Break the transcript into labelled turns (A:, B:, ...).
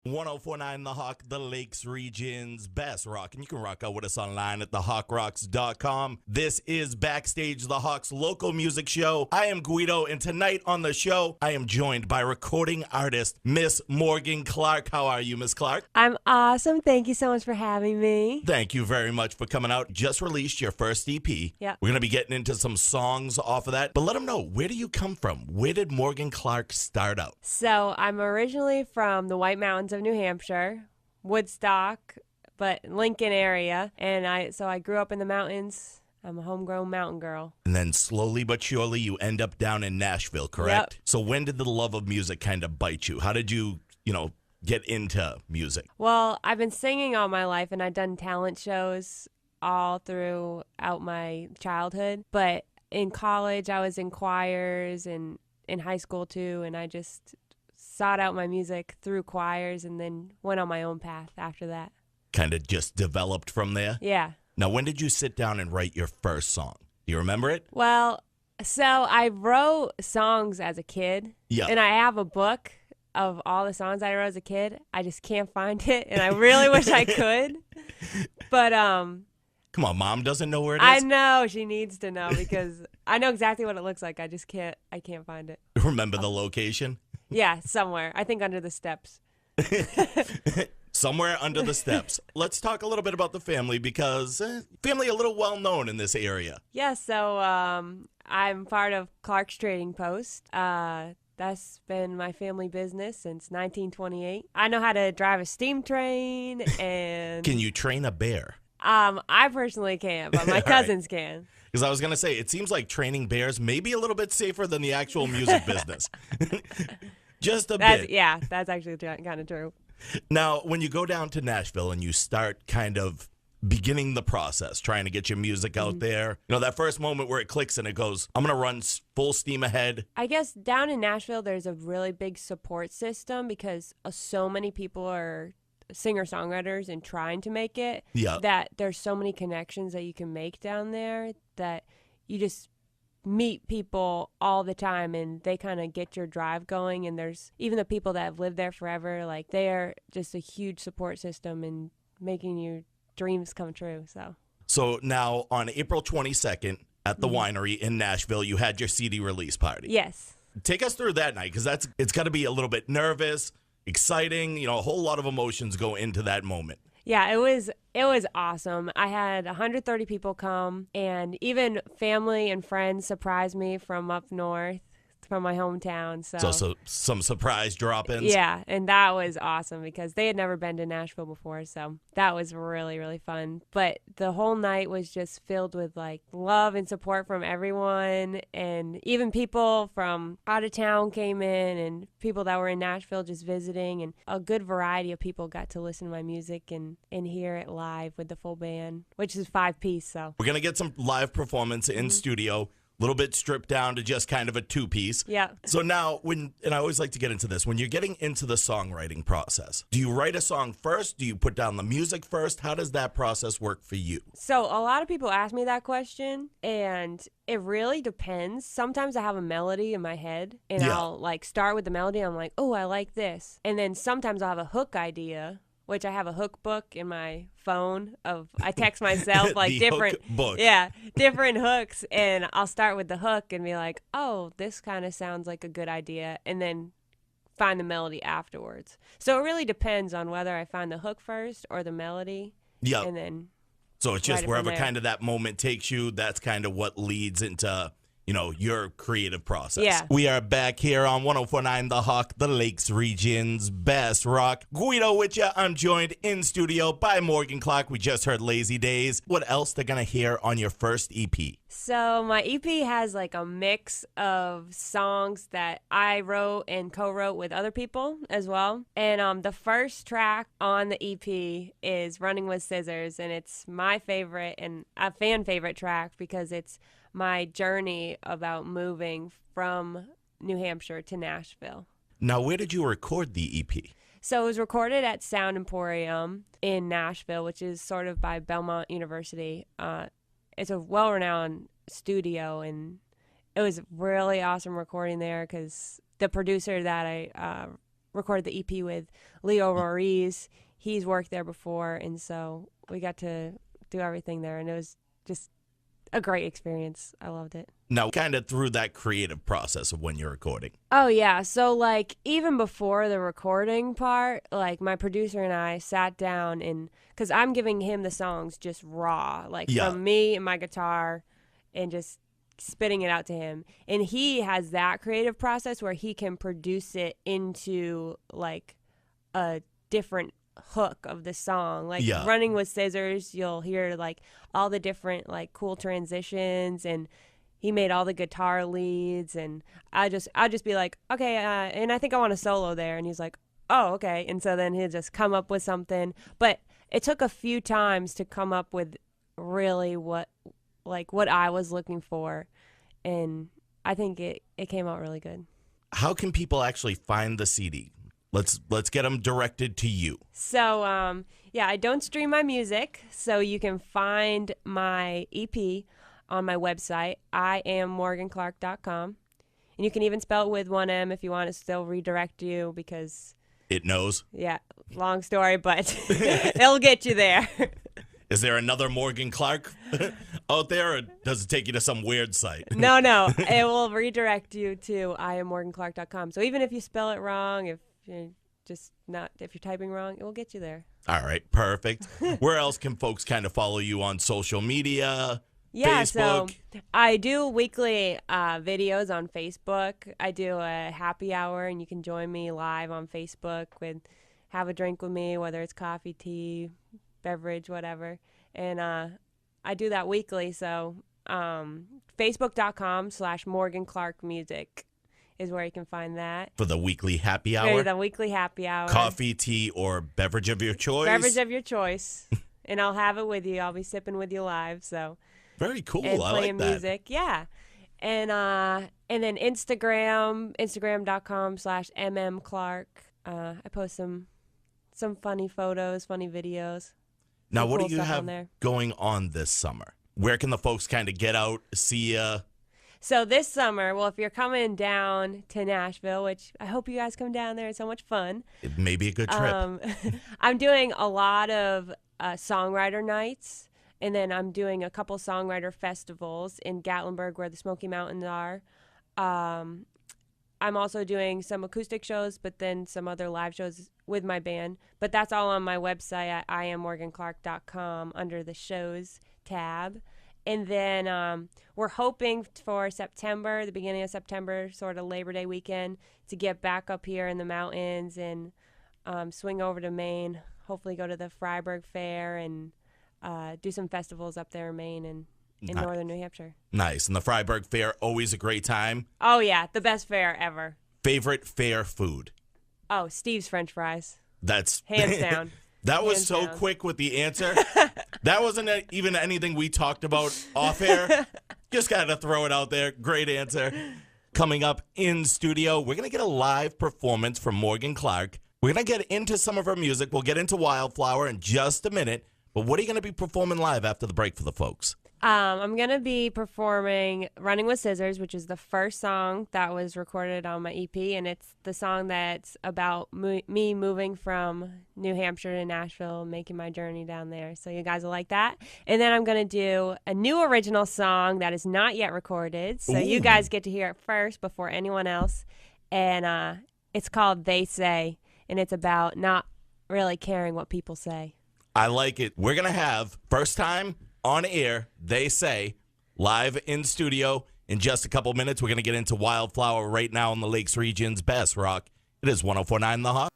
A: 1049 The Hawk, the Lakes region's best rock. And you can rock out with us online at thehawkrocks.com. This is Backstage the Hawks local music show. I am Guido, and tonight on the show, I am joined by recording artist Miss Morgan Clark. How are you, Miss Clark?
B: I'm awesome. Thank you so much for having me.
A: Thank you very much for coming out. Just released your first EP.
B: Yeah.
A: We're going to be getting into some songs off of that. But let them know, where do you come from? Where did Morgan Clark start out?
B: So I'm originally from the White Mountains of New Hampshire, Woodstock, but Lincoln area. And I grew up in the mountains. I'm a homegrown mountain girl.
A: And then slowly but surely you end up down in Nashville, correct?
B: Yep.
A: So when did the love of music kind of bite you? How did you, get into music?
B: Well, I've been singing all my life, and I've done talent shows all throughout my childhood. But in college, I was in choirs, and in high school too, and I just sought out my music through choirs and then went on my own path after that.
A: Kind of just developed from there?
B: Yeah.
A: Now, when did you sit down and write your first song? Do you remember it?
B: Well, so I wrote songs as a kid.
A: Yeah.
B: And I have a book of all the songs I wrote as a kid. I just can't find it, and I really wish I could. But
A: Come on, Mom doesn't know where it is?
B: I know she needs to know because I know exactly what it looks like. I can't find it.
A: Remember the location?
B: Yeah, somewhere. I think under the steps.
A: Somewhere under the steps. Let's talk a little bit about the family because family a little well known in this area.
B: Yeah, so I'm part of Clark's Trading Post. That's been my family business since 1928. I know how to drive a steam train and
A: Can you train a bear?
B: I personally can't, but my cousins can.
A: Because I was going to say, it seems like training bears may be a little bit safer than the actual music business. Just a bit.
B: Yeah, that's actually kind of true.
A: Now, when you go down to Nashville and you start kind of beginning the process, trying to get your music out there, that first moment where it clicks and it goes, I'm going to run full steam ahead.
B: I guess down in Nashville, there's a really big support system because so many people are singer-songwriters and trying to make it, that there's so many connections that you can make down there that you just meet people all the time and they kind of get your drive going. And there's even the people that have lived there forever, like they're just a huge support system in making your dreams come true. So
A: Now on April 22nd at the winery in Nashville, you had your CD release party.
B: Yes.
A: Take us through that night because it's got to be a little bit nervous, exciting, a whole lot of emotions go into that moment.
B: Yeah, it was awesome. I had 130 people come, and even family and friends surprised me from up north, from my hometown.
A: So some surprise drop-ins.
B: Yeah, and that was awesome because they had never been to Nashville before, so that was really, really fun. But the whole night was just filled with like love and support from everyone, and even people from out of town came in, and people that were in Nashville just visiting, and a good variety of people got to listen to my music and hear it live with the full band, which is 5-piece. So
A: we're gonna get some live performance in studio. Little bit stripped down to just kind of a 2-piece.
B: Yeah.
A: So now, and I always like to get into this, when you're getting into the songwriting process, do you write a song first? Do you put down the music first? How does that process work for you?
B: So a lot of people ask me that question, and it really depends. Sometimes I have a melody in my head, and I'll like start with the melody. I'm like, oh, I like this. And then sometimes I'll have a hook idea, which I have a hook book in my phone I text myself like different hooks, and I'll start with the hook and be like, oh, this kind of sounds like a good idea, and then find the melody afterwards. So it really depends on whether I find the hook first or the melody.
A: Yeah.
B: And then
A: so it's just wherever kind of that moment takes you, that's kind of what leads into your creative process.
B: Yeah.
A: We are back here on 1049 The Hawk, the Lakes region's best rock. Guido with you. I'm joined in studio by Morgan Clark. We just heard Lazy Days. What else they're going to hear on your first EP?
B: So my EP has like a mix of songs that I wrote and co-wrote with other people as well. And the first track on the EP is Running with Scissors, and it's my favorite and a fan favorite track because it's my journey about moving from New Hampshire to Nashville.
A: Now, where did you record the EP?
B: So it was recorded at Sound Emporium in Nashville, which is sort of by Belmont University. It's a well-renowned studio, and it was really awesome recording there because the producer that I recorded the EP with Leo Roriz. He's worked there before, and so we got to do everything there, and it was just a great experience. I loved it.
A: Now, kind of through that creative process of when you're recording.
B: Oh, yeah. So, like, even before the recording part, like, my producer and I sat down and, because I'm giving him the songs just raw, like, from me and my guitar, and just spitting it out to him. And he has that creative process where he can produce it into, like, a different hook of the song. Like Running with Scissors, you'll hear like all the different like cool transitions, and he made all the guitar leads, and I'll just be like, okay, and I think I want a solo there, and he's like, oh, okay, and so then he'll just come up with something. But it took a few times to come up with really what I was looking for, and I think it came out really good.
A: How can people actually find the CD? Let's get them directed to you.
B: So, I don't stream my music, so you can find my EP on my website, IamMorganClark.com. And you can even spell it with one M if you want to still redirect you, because...
A: It knows?
B: Yeah, long story, but it'll get you there.
A: Is there another Morgan Clark out there, or does it take you to some weird site?
B: No, it will redirect you to IamMorganClark.com. So even if you spell it wrong, if you're typing wrong, it will get you there.
A: All right, perfect. Where else can folks kind of follow you on social media?
B: Yeah,
A: Facebook?
B: So I do weekly videos on Facebook. I do a happy hour, and you can join me live on Facebook with have a drink with me, whether it's coffee, tea, beverage, whatever. And I do that weekly. So Facebook.com/Morgan Clark Music is where you can find that.
A: For the weekly happy hour?
B: The weekly happy hour.
A: Coffee, tea, or beverage of your choice?
B: Beverage of your choice. And I'll have it with you. I'll be sipping with you live. So
A: very cool.
B: And
A: I
B: playing
A: like that.
B: music. Yeah. And then Instagram.com/MMClark. I post some funny photos, funny videos.
A: Now, what
B: cool
A: do you have going on this summer? Where can the folks kind of get out, see ya?
B: So this summer, well, if you're coming down to Nashville, which I hope you guys come down there, it's so much fun.
A: It may be a good trip.
B: I'm doing a lot of songwriter nights, and then I'm doing a couple songwriter festivals in Gatlinburg where the Smoky Mountains are. I'm also doing some acoustic shows, but then some other live shows with my band. But that's all on my website at IamMorganClark.com under the shows tab. And then we're hoping for September, the beginning of September, sort of Labor Day weekend, to get back up here in the mountains and swing over to Maine, hopefully go to the Freiburg Fair and do some festivals up there in Maine and in northern New Hampshire.
A: Nice. And the Freiburg Fair, always a great time.
B: Oh, yeah, the best fair ever.
A: Favorite fair food?
B: Oh, Steve's French fries.
A: That's...
B: Hands down.
A: That was so quick with the answer. That wasn't even anything we talked about off air. Just got to throw it out there. Great answer. Coming up in studio, we're going to get a live performance from Morgan Clark. We're going to get into some of her music. We'll get into Wildflower in just a minute. But what are you going to be performing live after the break for the folks?
B: I'm going to be performing Running with Scissors, which is the first song that was recorded on my EP, and it's the song that's about me moving from New Hampshire to Nashville, making my journey down there. So you guys will like that. And then I'm going to do a new original song that is not yet recorded, so you guys get to hear it first before anyone else. And it's called They Say, and it's about not really caring what people say.
A: I like it. We're going to have, first time on air, They Say, live in studio. In just a couple minutes, we're going to get into Wildflower right now on the Lakes Region's Best Rock. It is 104.9 The Hawk.